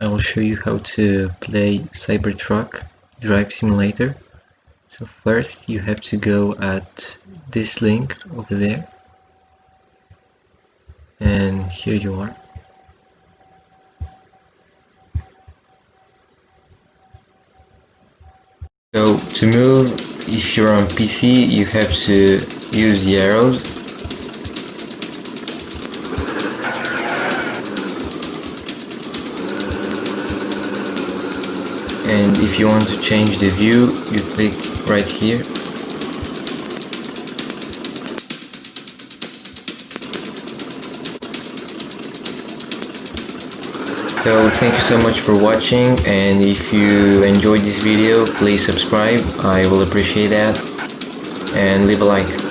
I will show you how to play Cybertruck Drive Simulator. So first you have to go at this link over there, and here you are. So to move, if you're on PC, you have to use the arrows. And if you want to change the view, you click right here. So thank you so much for watching, and if you enjoyed this video, please subscribe. I will appreciate that, and leave a like.